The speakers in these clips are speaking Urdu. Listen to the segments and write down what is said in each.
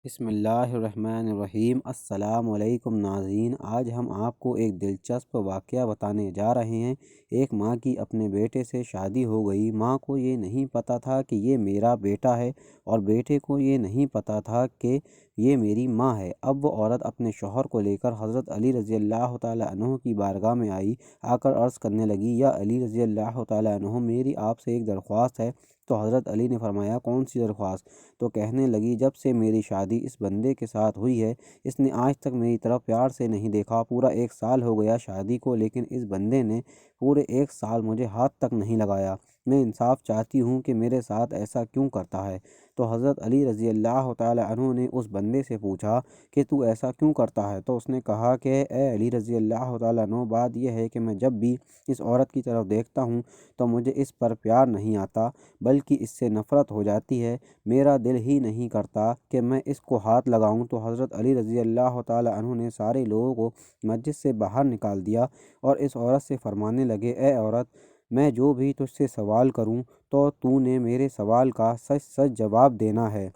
بسم اللہ الرحمن الرحیم۔ السلام علیکم ناظرین، آج ہم آپ کو ایک دلچسپ واقعہ بتانے جا رہے ہیں۔ ایک ماں کی اپنے بیٹے سے شادی ہو گئی۔ ماں کو یہ نہیں پتہ تھا کہ یہ میرا بیٹا ہے، اور بیٹے کو یہ نہیں پتہ تھا کہ یہ میری ماں ہے۔ اب وہ عورت اپنے شوہر کو لے کر حضرت علی رضی اللہ تعالیٰ عنہ کی بارگاہ میں آئی، آ کر عرض کرنے لگی، یا علی رضی اللہ تعالیٰ عنہ، میری آپ سے ایک درخواست ہے۔ تو حضرت علی نے فرمایا، کون سی درخواست؟ تو کہنے لگی، جب سے میری شادی اس بندے کے ساتھ ہوئی ہے، اس نے آج تک میری طرف پیار سے نہیں دیکھا۔ پورا 1 سال ہو گیا شادی کو، لیکن اس بندے نے پورے 1 سال مجھے ہاتھ تک نہیں لگایا۔ میں انصاف چاہتی ہوں کہ میرے ساتھ ایسا کیوں کرتا ہے؟ تو حضرت علی رضی اللہ تعالیٰ عنہ نے اس بندے سے پوچھا کہ تو ایسا کیوں کرتا ہے؟ تو اس نے کہا کہ اے علی رضی اللہ تعالیٰ عنہ، بات یہ ہے کہ میں جب بھی اس عورت کی طرف دیکھتا ہوں تو مجھے اس پر پیار نہیں آتا، بلکہ اس سے نفرت ہو جاتی ہے۔ میرا دل ہی نہیں کرتا کہ میں اس کو ہاتھ لگاؤں۔ تو حضرت علی رضی اللہ تعالیٰ عنہ نے سارے لوگوں کو مسجد سے باہر نکال دیا اور اس عورت سے فرمانے لگے، اے عورت، میں جو بھی تجھ سے سوال کروں تو نے میرے سوال کا سچ سچ جواب دینا ہے۔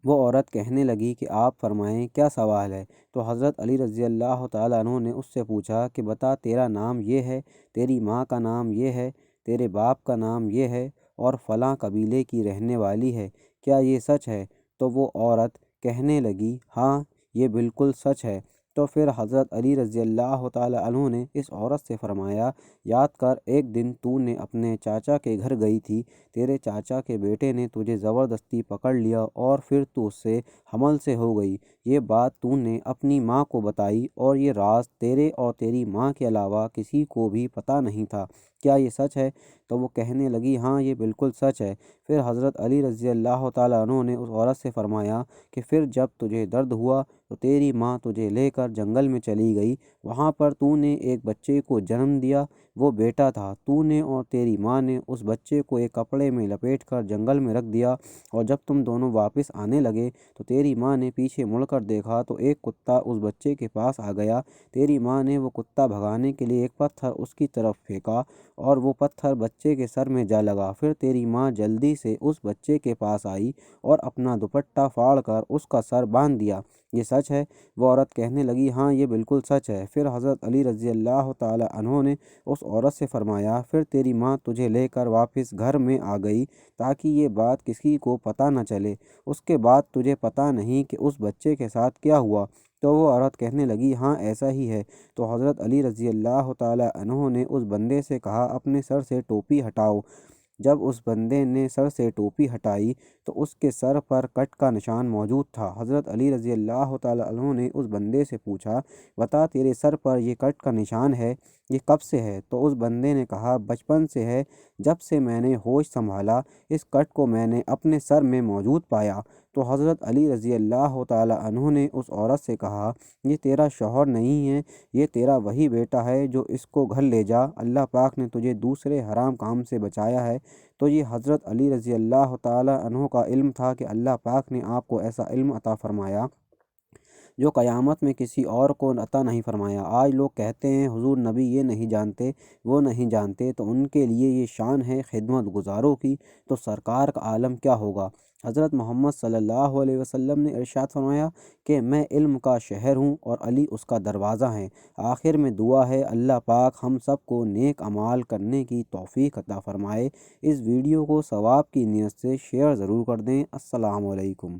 وہ عورت کہنے لگی کہ آپ فرمائیں، کیا سوال ہے؟ تو حضرت علی رضی اللہ تعالیٰ عنہ نے اس سے پوچھا کہ بتا، تیرا نام یہ ہے، تیری ماں کا نام یہ ہے، تیرے باپ کا نام یہ ہے، اور فلاں قبیلے کی رہنے والی ہے، کیا یہ سچ ہے؟ تو وہ عورت کہنے لگی، ہاں، یہ بالکل سچ ہے۔ تو پھر حضرت علی رضی اللہ تعالیٰ عنہ نے اس عورت سے فرمایا، یاد کر، ایک دن تو نے اپنے چاچا کے گھر گئی تھی، تیرے چاچا کے بیٹے نے تجھے زبردستی پکڑ لیا اور پھر تو اس سے حمل سے ہو گئی۔ یہ بات تو نے اپنی ماں کو بتائی، اور یہ راز تیرے اور تیری ماں کے علاوہ کسی کو بھی پتہ نہیں تھا، کیا یہ سچ ہے؟ تو وہ کہنے لگی، ہاں، یہ بالکل سچ ہے۔ پھر حضرت علی رضی اللہ تعالیٰ عنہ نے اس عورت سے فرمایا کہ پھر جب تجھے درد ہوا تو تیری ماں تجھے لے کر جنگل میں چلی گئی، وہاں پر تو نے ایک بچے کو جنم دیا، وہ بیٹا تھا۔ تو نے اور تیری ماں نے اس بچے کو ایک کپڑے میں لپیٹ کر جنگل میں رکھ دیا، اور جب تم دونوں واپس آنے لگے تو تیری ماں نے پیچھے مڑ کر دیکھا تو ایک کتا اس بچے کے پاس آ گیا۔ تیری ماں نے وہ کتا بھگانے کے لیے ایک پتھر اس کی طرف پھینکا، اور وہ پتھر بچے کے سر میں جا لگا۔ پھر تیری ماں جلدی سے اس بچے کے پاس آئی اور اپنا دوپٹہ پھاڑ کر اس کا سر باندھ دیا، یہ سچ ہے؟ وہ عورت کہنے لگی، ہاں، یہ بالکل سچ ہے۔ پھر حضرت علی رضی اللہ تعالیٰ عنہ نے اس عورت سے فرمایا، پھر تیری ماں تجھے لے کر واپس گھر میں آ گئی تاکہ یہ بات کسی کو پتہ نہ چلے، اس کے بعد تجھے پتہ نہیں کہ اس بچے کے ساتھ کیا ہوا؟ تو وہ عورت کہنے لگی، ہاں، ایسا ہی ہے۔ تو حضرت علی رضی اللہ تعالیٰ عنہ نے اس بندے سے کہا، اپنے سر سے ٹوپی ہٹاؤ۔ جب اس بندے نے سر سے ٹوپی ہٹائی تو اس کے سر پر کٹ کا نشان موجود تھا۔ حضرت علی رضی اللہ تعالیٰ عنہ نے اس بندے سے پوچھا، بتا، تیرے سر پر یہ کٹ کا نشان ہے، یہ کب سے ہے؟ تو اس بندے نے کہا، بچپن سے ہے، جب سے میں نے ہوش سنبھالا اس کٹ کو میں نے اپنے سر میں موجود پایا۔ تو حضرت علی رضی اللہ تعالیٰ عنہ نے اس عورت سے کہا، یہ تیرا شوہر نہیں ہے، یہ تیرا وہی بیٹا ہے، جو اس کو گھر لے جا، اللہ پاک نے تجھے دوسرے حرام کام سے بچایا ہے۔ تو یہ حضرت علی رضی اللہ تعالیٰ عنہ کا علم تھا کہ اللہ پاک نے آپ کو ایسا علم عطا فرمایا جو قیامت میں کسی اور کو عطا نہیں فرمایا۔ آج لوگ کہتے ہیں حضور نبی یہ نہیں جانتے، وہ نہیں جانتے، تو ان کے لیے یہ شان ہے خدمت گزاروں کی، تو سرکار کا عالم کیا ہوگا؟ حضرت محمد صلی اللہ علیہ وسلم نے ارشاد فرمایا کہ میں علم کا شہر ہوں اور علی اس کا دروازہ ہیں۔ آخر میں دعا ہے، اللہ پاک ہم سب کو نیک اعمال کرنے کی توفیق عطا فرمائے۔ اس ویڈیو کو ثواب کی نیت سے شیئر ضرور کر دیں۔ السلام علیکم۔